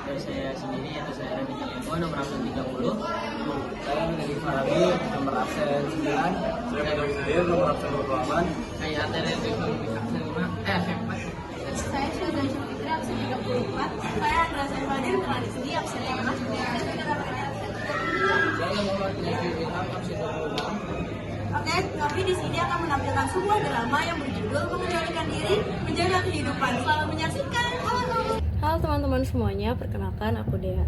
Dari saya sendiri yaitu saya Remi Julianto nomor absen 30. Saya menjadi Farabi nomor absen 9. Saya Dodi Sudir nomor absen 28. Saya Atere absen 5. Absen 4. Saya Syazan Syafitri absen 34. Saya Andra Saifadir Tradisi absen 5. Saya Muhammad Nafi Ilham absen 26. Oke, kami di sini akan menampilkan sebuah drama yang berjudul Mengendalikan Diri, Menjaga Kehidupan. Selamat menyaksikan. Halo teman-teman semuanya, perkenalkan aku Dea.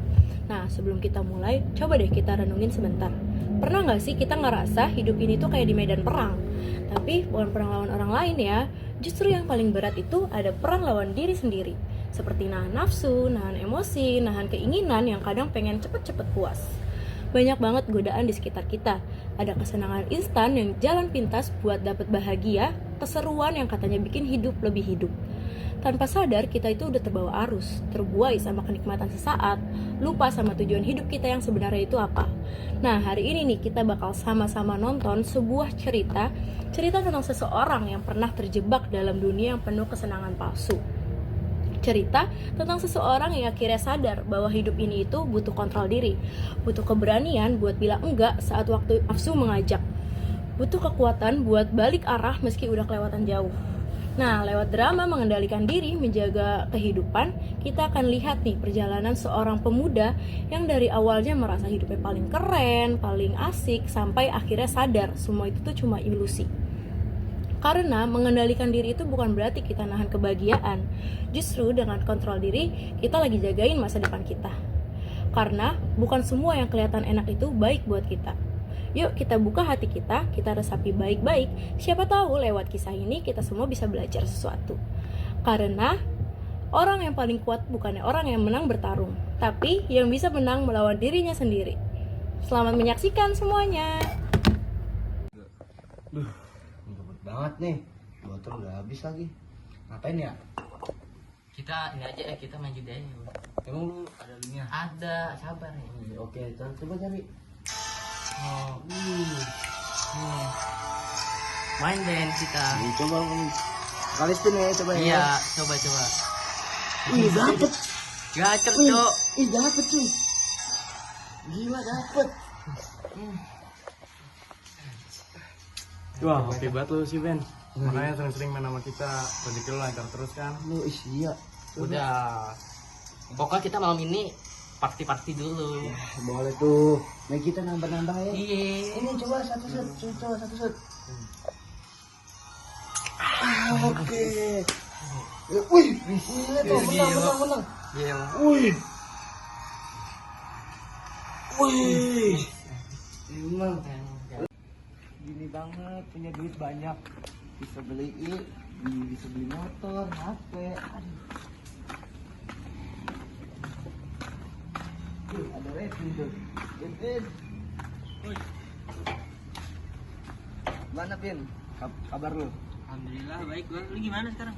Nah, sebelum kita mulai, coba deh kita renungin sebentar. Pernah nggak sih kita ngerasa hidup ini tuh kayak di medan perang? Tapi bukan perang lawan orang lain ya. Justru yang paling berat itu ada perang lawan diri sendiri. Seperti nahan nafsu, nahan emosi, nahan keinginan yang kadang pengen cepet-cepet puas. Banyak banget godaan di sekitar kita. Ada kesenangan instan yang jalan pintas buat dapet bahagia, keseruan yang katanya bikin hidup lebih hidup. Tanpa sadar kita itu udah terbawa arus, terbuai sama kenikmatan sesaat, lupa sama tujuan hidup kita yang sebenarnya itu apa. Nah, hari ini nih kita bakal sama-sama nonton sebuah cerita tentang seseorang yang pernah terjebak dalam dunia yang penuh kesenangan palsu. Cerita tentang seseorang yang akhirnya sadar bahwa hidup ini itu butuh kontrol diri, butuh keberanian buat bilang enggak saat waktu nafsu mengajak, butuh kekuatan buat balik arah meski udah kelewatan jauh. Nah, lewat drama Mengendalikan Diri, Menjaga Kehidupan, kita akan lihat nih perjalanan seorang pemuda yang dari awalnya merasa hidupnya paling keren, paling asik, sampai akhirnya sadar semua itu tuh cuma ilusi. Karena mengendalikan diri itu bukan berarti kita nahan kebahagiaan. Justru dengan kontrol diri, kita lagi jagain masa depan kita. Karena bukan semua yang kelihatan enak itu baik buat kita. Yuk kita buka hati kita resapi baik-baik. Siapa tahu lewat kisah ini kita semua bisa belajar sesuatu. Karena orang yang paling kuat bukannya orang yang menang bertarung, tapi yang bisa menang melawan dirinya sendiri. Selamat menyaksikan semuanya. Banget nih, botol udah habis lagi. Ngapain ya? Kita ini aja kita main judi aja. Emang lu ada linknya? Ada, sabar ya. Oke, coba cari. Oh, main band kita. Nih, coba kali spin ya, coba ya. Iya, coba. Ih, dapet. Gacor, Wih, Cok. ih, dapet cuy. Gila dapet. Wah, oke banget lu sih Ben. Makanya sering-sering main sama kita, rezeki lu lancar terus kan. Lu iya. Udah. Pokoknya kita malam ini party dulu. Ya, boleh tuh. Nah, kita nambah-nambah ya. Iya. Ini coba satu set. Oke. Wih, gila tuh, menang. Iya. Wih. Emang gini banget, punya duit banyak, bisa beli motor, HP. Aduh, ada Redmi tuh. Pin. Mana Pin? Kabar lu? Alhamdulillah baik. Lu gimana sekarang?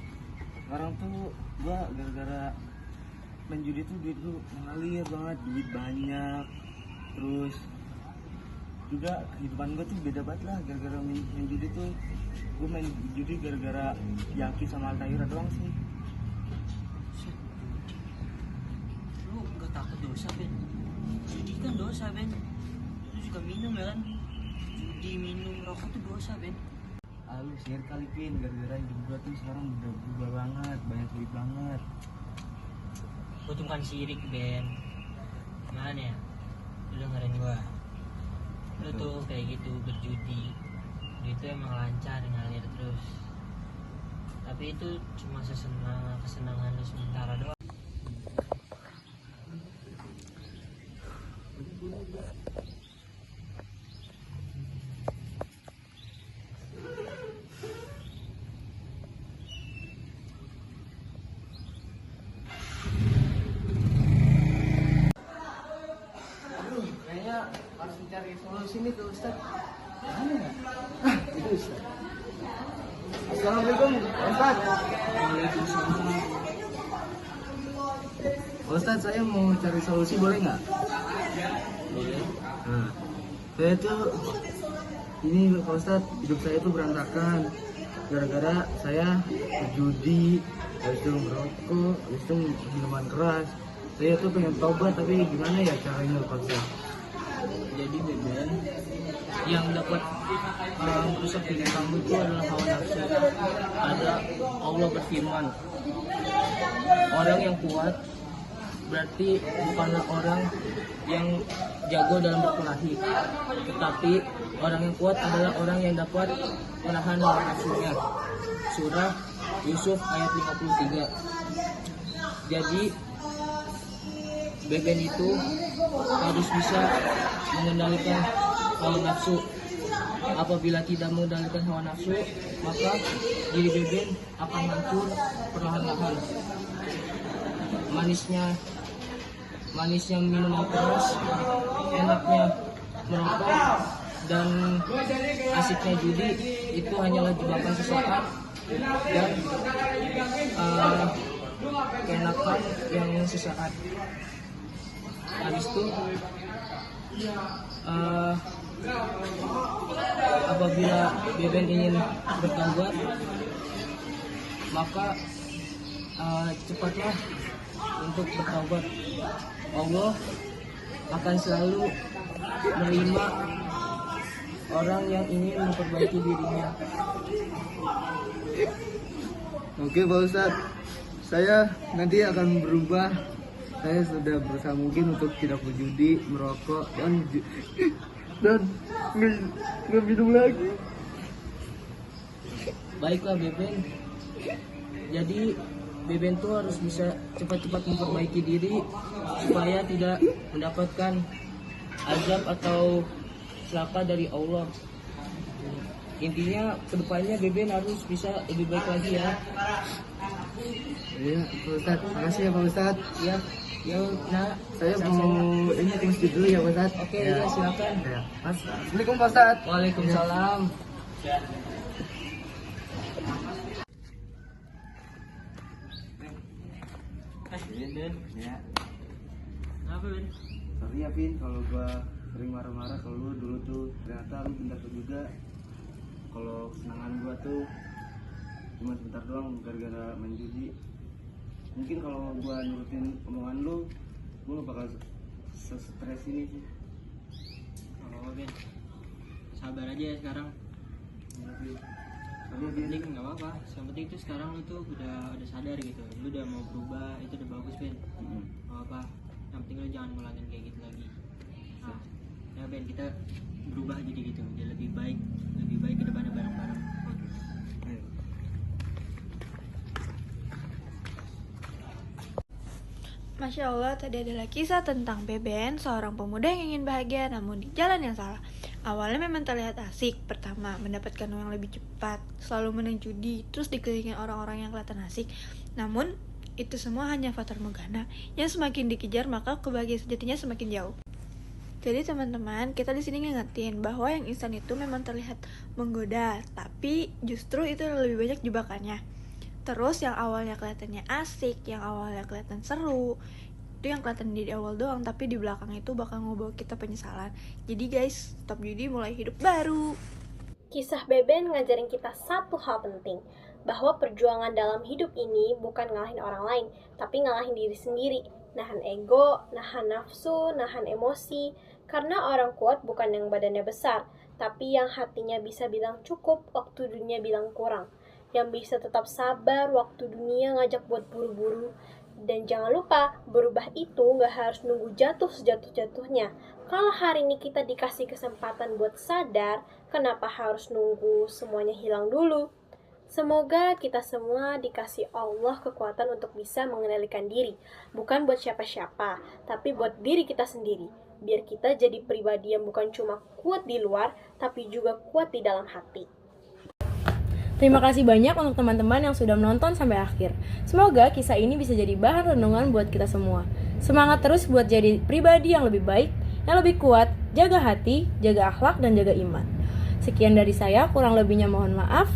Sekarang tuh gua gara-gara main judi tuh duit lu mengalir banget, duit banyak. Terus juga kehidupan gue tuh beda banget lah gara-gara main judi tuh. Gue main judi gara-gara Yaki sama Altaira doang sih. Lu gak takut dosa, Ben? Judi kan dosa, Ben. Lu juga minum ya kan? Judi, minum, rokok tuh dosa, Ben. Lu share kali Pin, gara-gara hidup gue tuh sekarang udah berubah banget, banyak duit banget. Gua tuh bukan sirik, Ben. Gimana ya? Lu dengerin gua. Lu tuh kayak gitu berjudi, itu emang lancar ngalir terus, tapi itu cuma kesenangan lu sementara doang. Kayaknya harus mencari solusi nih tuh Ustaz. Mana ya? Itu Ustaz. Assalamualaikum Ustaz. Ustaz, saya mau cari solusi, boleh nggak? Boleh. Nah, saya tuh ini Pak Ustadz, hidup saya tuh berantakan gara-gara saya berjudi, habis itu merokok, habis itu minuman keras. Saya tuh pengen tobat, tapi gimana ya caranya Pak Ustadz? Jadi Beben, yang dapat merusak diri kamu itu adalah hawa nafsu. Ada Allah berfirman, orang yang kuat berarti bukanlah orang yang jago dalam berkelahi, tetapi orang yang kuat adalah orang yang dapat menahan hawa nafsunya. Surah Yusuf ayat 53. Jadi Beben itu harus bisa mengendalikan hawa nafsu. Apabila tidak mengendalikan hawa nafsu, maka diri Beben akan hancur perlahan-lahan. Manisnya minuman keras, enaknya merokok, dan asiknya judi itu hanyalah jebakan sesaat dan keenakan yang sesaat. Habis itu apabila Beben ingin bertaubat, maka cepatlah untuk bertaubat. Allah akan selalu menerima orang yang ingin memperbaiki dirinya. Oke Pak Ustadz, saya nanti akan berubah. Saya sudah berusaha mungkin untuk tidak berjudi, merokok, dan nggak minum lagi. Baiklah Beben. Jadi Beben tuh harus bisa cepat-cepat memperbaiki diri supaya tidak mendapatkan azab atau celaka dari Allah. Intinya kedepannya Beben harus bisa lebih baik lagi ya. Iya Pak Ustadz, makasih ya Pak Ustadz. Ya, ya, nah, Saya mau ini ke masjid dulu ya Pak Ustadz. Oke, ya, silakan. Ya. Assalamualaikum Pak Ustadz. Waalaikumsalam. Ben, ya. Apa Ben? Sorry ya Vin, kalau gua sering marah-marah kalau lu dulu tuh ternyata lu pintar juga. Kalau kesenangan gua tuh cuma sebentar doang gara-gara main judi. Mungkin kalau gua nurutin omongan lu, gua gak bakal stres ini sih. Oh Ben, sabar aja ya sekarang. Ya, Vin. Sorry ya Vin. Penting nggak apa-apa. Yang penting itu sekarang lu tuh udah sadar gitu. Lu udah mau berubah, itu udah bagus Ben. Nggak apa. Yang penting lu jangan ngulangin kayak gitu lagi. Nah, ya Ben, kita berubah jadi gitu, jadi lebih baik ke depannya bareng-bareng. Ayo. Masya Allah, tadi adalah kisah tentang Beben, seorang pemuda yang ingin bahagia namun di jalan yang salah. Awalnya memang terlihat asik. Pertama, mendapatkan uang lebih cepat, selalu menang judi, terus dikelilingi orang-orang yang kelihatan asik. Namun, itu semua hanya fatar morgana yang semakin dikejar maka kebahagiaan sejatinya semakin jauh. Jadi teman-teman, kita di sini ngingetin bahwa yang instan itu memang terlihat menggoda, tapi justru itu lebih banyak jebakannya. Terus yang awalnya kelihatannya asik, yang awalnya kelihatan seru, itu yang kelihatan di awal doang, tapi di belakang itu bakal ngebawa kita penyesalan. Jadi guys, stop judi, mulai hidup baru. Kisah Beben ngajarin kita satu hal penting, bahwa perjuangan dalam hidup ini bukan ngalahin orang lain, tapi ngalahin diri sendiri. Nahan ego, nahan nafsu, nahan emosi. Karena orang kuat bukan yang badannya besar, tapi yang hatinya bisa bilang cukup waktu dunia bilang kurang. Yang bisa tetap sabar waktu dunia ngajak buat buru-buru. Dan jangan lupa, berubah itu gak harus nunggu jatuh sejatuh-jatuhnya. Kalau hari ini kita dikasih kesempatan buat sadar, kenapa harus nunggu semuanya hilang dulu? Semoga kita semua dikasih Allah kekuatan untuk bisa mengendalikan diri. Bukan buat siapa-siapa, tapi buat diri kita sendiri. Biar kita jadi pribadi yang bukan cuma kuat di luar, tapi juga kuat di dalam hati. Terima kasih banyak untuk teman-teman yang sudah menonton sampai akhir. Semoga kisah ini bisa jadi bahan renungan buat kita semua. Semangat terus buat jadi pribadi yang lebih baik, yang lebih kuat, jaga hati, jaga akhlak, dan jaga iman. Sekian dari saya, kurang lebihnya mohon maaf.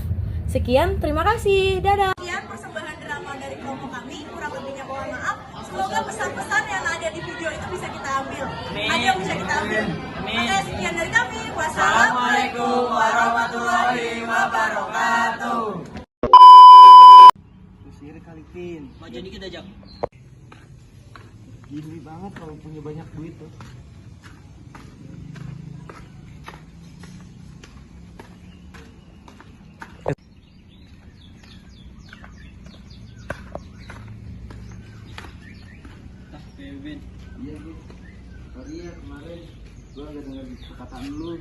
Sekian, terima kasih, dadah. Sekian persembahan drama dari kelompok kami, kurang lebihnya mohon maaf. Semoga pesan-pesan yang ada di video itu bisa kita ambil. Ada yang bisa kita ambil. Oke, sekian dari kami. Wassalamualaikum warahmatullahi wabarakatuh. Terus kali Vin. Maju dikit aja. Gini banget kalau punya banyak duit tuh. Beben. Iya nih, sorry ya kemarin gua gak denger perkataan lu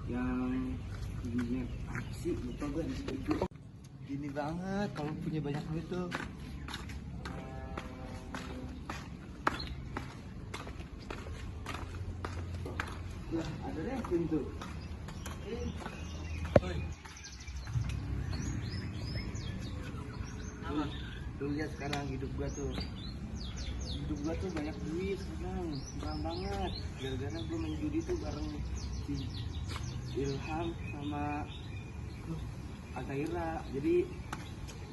yang intinya apa sih, lupa gua di situ. Gini banget kalau punya banyak duit tuh. Lah ada Revin tuh. Apa? Lu lihat sekarang hidup gua tuh banyak duit sekarang, senang banget gara-gara gua main judi tuh bareng si Ilham sama Ataira. Jadi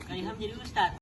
Kak Ilham jadi ustad.